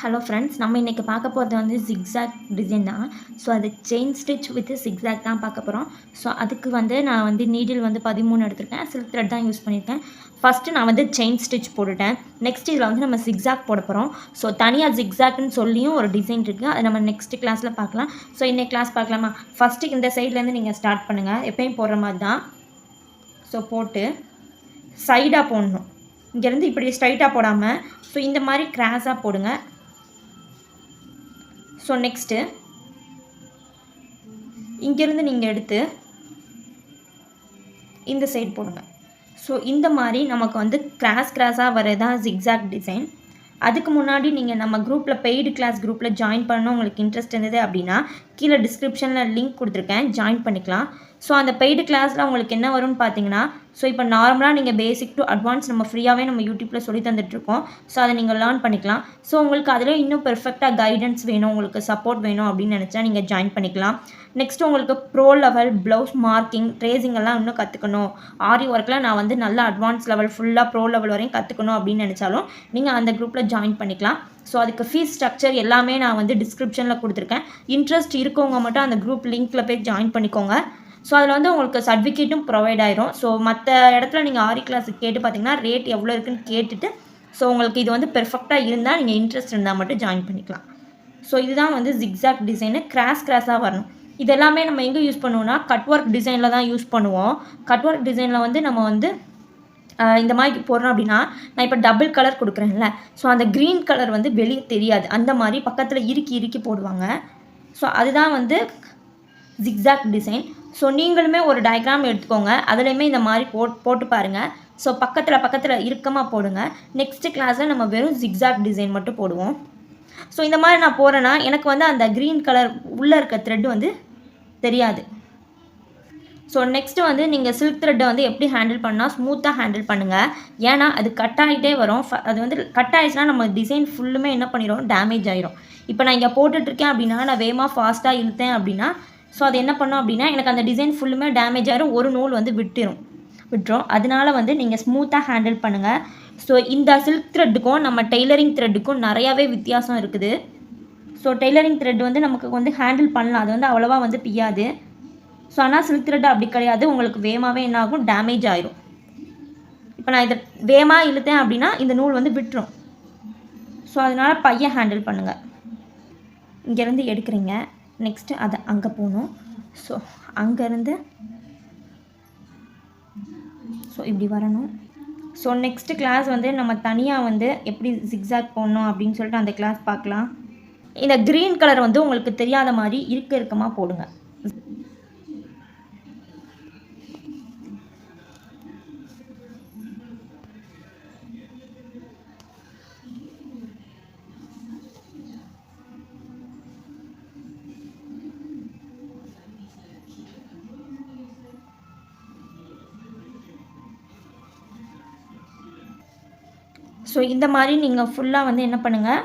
Hello friends, நம்ம இன்றைக்கி பார்க்க போகிறது வந்து ஜிக்ஸாக் டிசைன் தான். ஸோ அது செயின் ஸ்டிச் வித் ஜிக்ஸாக் தான் பார்க்க போகிறோம். ஸோ அதுக்கு வந்து நான் வந்து நீடில் வந்து 13 எடுத்திருக்கேன். சில்க் த்ரெட் தான் யூஸ் பண்ணியிருக்கேன். ஃபஸ்ட்டு நான் வந்து செயின் ஸ்டிச் போட்டுட்டேன். நெக்ஸ்ட் இதில் வந்து நம்ம ஜிக்ஸாக் போட போகிறோம். ஸோ தனியாக ஜிக்ஸாக்னு சொல்லியும் ஒரு டிசைன் இருக்குது. அதை நம்ம நெக்ஸ்ட் கிளாஸில் பார்க்கலாம். ஸோ இன்னைக்கு கிளாஸ் பார்க்கலாமா? ஃபஸ்ட்டு இந்த சைட்லேருந்து நீங்கள் ஸ்டார்ட் பண்ணுங்கள். எப்பயும் போடுற மாதிரி தான். ஸோ போட்டு சைடாக போடணும். இங்கேருந்து இப்படி ஸ்ட்ரைட்டாக போடாமல் ஸோ இந்த மாதிரி கிராஸாக போடுங்க. ஸோ நெக்ஸ்ட்டு இங்கேருந்து நீங்கள் எடுத்து இந்த சைட் போடுங்க. ஸோ இந்த மாதிரி நமக்கு வந்து கிராஸாக வரதான் ஜிக்ஸாக் டிசைன். அதுக்கு முன்னாடி நீங்கள் நம்ம குரூப்பில் பெய்டு கிளாஸ் குரூப்பில் ஜாயின் பண்ணணும் உங்களுக்கு இன்ட்ரெஸ்ட் இருந்தது அப்படின்னா கீழே டிஸ்கிரிப்ஷனில் லிங்க் கொடுத்துருக்கேன், ஜாயின் பண்ணிக்கலாம். ஸோ அந்த பெய்டு கிளாஸில் உங்களுக்கு என்ன வரும்னு பார்த்தீங்கன்னா, ஸோ இப்போ நார்மலாக நீங்கள் பேசிக் டு அட்வான்ஸ் நம்ம ஃப்ரீயாகவே நம்ம யூடியூப்பில் சொல்லி தந்துட்டுருக்கோம். ஸோ அதை நீங்கள் லேர்ன் பண்ணிக்கலாம். ஸோ உங்களுக்கு அதில் இன்னும் பெர்ஃபெக்டாக கைடன்ஸ் வேணும், உங்களுக்கு சப்போர்ட் வேணும் அப்படின்னு நினச்சா நீங்கள் ஜாயின் பண்ணிக்கலாம். நெக்ஸ்ட்டு உங்களுக்கு bro level blouse marking tracing எல்லாம் இன்னும் கற்றுக்கணும், ஆரி ஒர்க்கில் நான் வந்து நல்ல அட்வான்ஸ் லெவல் ஃபுல்லாக ப்ரோ லெவல் வரையும் கற்றுக்கணும் அப்படின்னு நினச்சாலும் நீங்கள் அந்த குரூப்பில் ஜாயின் பண்ணிக்கலாம். ஸோ அதுக்கு ஃபீஸ் ஸ்ட்ரக்சர் எல்லாமே நான் வந்து டிஸ்கிரிப்ஷனில் கொடுத்துருக்கேன். இன்ட்ரெஸ்ட் இருக்கவங்க மட்டும் அந்த குரூப் லிங்க்கில் போய் ஜாயின் பண்ணிக்கோங்க. ஸோ அதில் வந்து உங்களுக்கு சர்டிஃபிகேட்டும் ப்ரொவைட் ஆயிரும். ஸோ மற்ற இடத்துல நீங்கள் ஆரி கிளாஸுக்கு கேட்டு பார்த்தீங்கன்னா ரேட் எவ்வளோ இருக்குன்னு கேட்டுட்டு ஸோ உங்களுக்கு இது வந்து பெர்ஃபெக்டாக இருந்தால் நீங்கள் இன்ட்ரெஸ்ட் இருந்தால் மட்டும் ஜாயின் பண்ணிக்கலாம். ஸோ இதுதான் வந்து ஜிக்ஸாக் டிசைனு. கிராஸாக வரணும். இது எல்லாமே நம்ம எங்கே யூஸ் பண்ணுவோம்னா கட் ஒர்க் டிசைனில் தான் யூஸ் பண்ணுவோம். கட் ஒர்க் டிசைனில் வந்து நம்ம வந்து இந்த மாதிரி போடுறோம் அப்படின்னா, நான் இப்போ டபுள் கலர் கொடுக்குறேன்ல, ஸோ அந்த க்ரீன் கலர் வந்து வெளியே தெரியாது. அந்த மாதிரி பக்கத்தில் இறுக்கி போடுவாங்க. ஸோ அதுதான் வந்து ஜிக்ஸாக் டிசைன். ஸோ நீங்களுமே ஒரு டயக்ராம் எடுத்துக்கோங்க, அதுலேயுமே இந்த மாதிரி போட்டு பாருங்கள். ஸோ பக்கத்தில் இறுக்கமாக போடுங்க. நெக்ஸ்ட்டு கிளாஸில் நம்ம வெறும் ஜிக்ஸாக் டிசைன் மட்டும் போடுவோம். ஸோ இந்த மாதிரி நான் போகிறேன்னா எனக்கு வந்து அந்த க்ரீன் கலர் உள்ளே இருக்க த்ரெட் வந்து தெரியாது. ஸோ நெக்ஸ்ட்டு வந்து நீங்கள் சில்க் த்ரெட்டை வந்து எப்படி ஹேண்டில் பண்ணால் ஸ்மூத்தாக ஹேண்டில் பண்ணுங்கள். ஏன்னா அது கட் ஆகிட்டே வரும். அது வந்து கட் ஆகிடுச்சுன்னா நம்ம டிசைன் ஃபுல்லுமே என்ன பண்ணிடும், டேமேஜ் ஆகிரும். இப்போ நான் இங்கே போட்டுட்ருக்கேன் அப்படின்னா நான் வேகமாக ஃபாஸ்ட்டாக இழுத்தேன் அப்படின்னா ஸோ அது என்ன பண்ணோம் அப்படின்னா எனக்கு அந்த டிசைன் ஃபுல்லுமே டேமேஜ் ஆகிரும், ஒரு நூல் வந்து விட்டுரும். அதனால வந்து நீங்கள் ஸ்மூத்தாக ஹேண்டில் பண்ணுங்கள். ஸோ இந்த சில்க் த்ரெட்டுக்கும் நம்ம டெய்லரிங் த்ரெட்டுக்கும் நிறையாவே வித்தியாசம் இருக்குது. ஸோ டெய்லரிங் த்ரெட் வந்து நமக்கு வந்து ஹேண்டில் பண்ணலாம், அது வந்து அவ்வளோவா வந்து பியாது. ஸோ ஆனால் சில்க் த்ரெட் அப்படி கிடையாது, உங்களுக்கு வேகமாகவே என்ன ஆகும், டேமேஜ் ஆயிரும். இப்போ நான் இதை வேகமாக இழுத்தேன் அப்படின்னா இந்த நூல் வந்து விட்டுரும். ஸோ அதனால் பையன் ஹேண்டில் பண்ணுங்கள். இங்கேருந்து எடுக்கிறீங்க, நெக்ஸ்ட்டு அதை அங்கே போகணும். ஸோ அங்கேருந்து ஸோ இப்படி வரணும். ஸோ நெக்ஸ்ட்டு கிளாஸ் வந்து நம்ம தனியாக வந்து எப்படி ஜிக்ஸாக் போடணும் அப்படின்னு சொல்லிட்டு அந்த கிளாஸ் பார்க்கலாம். இந்த க்ரீன் கலர் வந்து உங்களுக்கு தெரியாத மாதிரி இறுக்கமாக போடுங்க. ஸோ இந்த மாதிரி நீங்கள் ஃபுல்லாக வந்து என்ன பண்ணுங்கள்,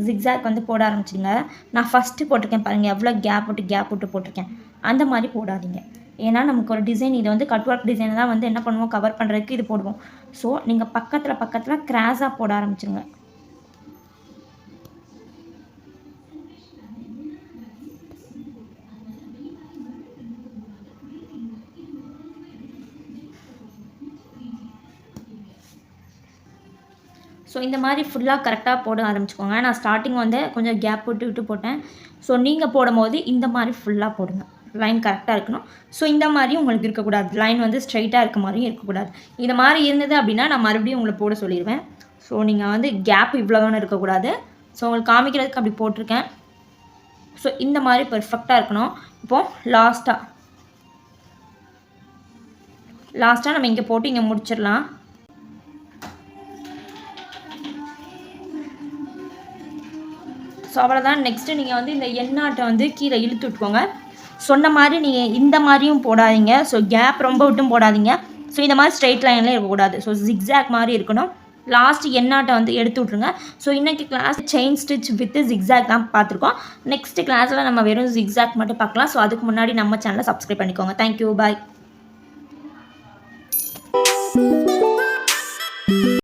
ஜிக்ஸாக் வந்து போட ஆரம்பிச்சிங்க. நான் ஃபஸ்ட்டு போட்டிருக்கேன் பாருங்கள், எவ்வளோ கேப் விட்டு போட்டிருக்கேன். அந்த மாதிரி போடாதீங்க. ஏன்னா நமக்கு ஒரு டிசைன் இது வந்து கட் ஒர்க் டிசைனை தான் வந்து என்ன பண்ணுவோம், கவர் பண்ணுறதுக்கு இது போடுவோம். ஸோ நீங்கள் பக்கத்தில் கிராஸாக போட ஆரம்பிச்சிருங்க. ஸோ இந்த மாதிரி ஃபுல்லாக கரெக்டாக போட ஆரம்பிச்சுக்கோங்க. நான் ஸ்டார்டிங் வந்து கொஞ்சம் கேப் விட்டு போட்டேன். ஸோ நீங்கள் போடும்போது இந்த மாதிரி ஃபுல்லாக போடுங்க. லைன் கரெக்டாக இருக்கணும். ஸோ இந்த மாதிரி உங்களுக்கு இருக்கக்கூடாது, லைன் வந்து ஸ்ட்ரைட்டாக இருக்க மாதிரியும் இருக்கக்கூடாது. இந்த மாதிரி இருந்தது அப்படின்னா நான் மறுபடியும் உங்களை போட சொல்லிடுவேன். ஸோ நீங்கள் வந்து கேப் இவ்வளோதானே இருக்கக்கூடாது. ஸோ உங்களுக்கு காமிக்கிறதுக்கு அப்படி போட்டிருக்கேன். ஸோ இந்த மாதிரி பெர்ஃபெக்டாக இருக்கணும். இப்போது லாஸ்ட்டாக நம்ம இங்கே போட்டு இங்கே முடிச்சிடலாம். ஸோ அவ்வளோதான். நெக்ஸ்ட்டு நீங்கள் வந்து இந்த எண்ணாட்டை வந்து கீழே இழுத்து விட்டுக்கோங்க. சொன்ன மாதிரி நீங்கள் இந்த மாதிரியும் போடாதீங்க. ஸோ கேப் ரொம்ப விட்டும் போடாதீங்க. ஸோ இந்த மாதிரி ஸ்ட்ரெயிட் லைன்லேயே இருக்கக்கூடாது. ஸோ ஜிக்ஸாக் மாதிரி இருக்கணும். லாஸ்ட் எண்ணாட்டை வந்து எடுத்து விட்ருங்க. ஸோ இன்றைக்கி class chain stitch with zigzag தான் பார்த்துருக்கோம். நெக்ஸ்ட்டு கிளாஸில் நம்ம வெறும் ஜிக்ஸாக் மட்டும் பார்க்கலாம். ஸோ அதுக்கு முன்னாடி நம்ம சேனலை சப்ஸ்கிரைப் பண்ணிக்கோங்க. தேங்க்யூ, பாய்.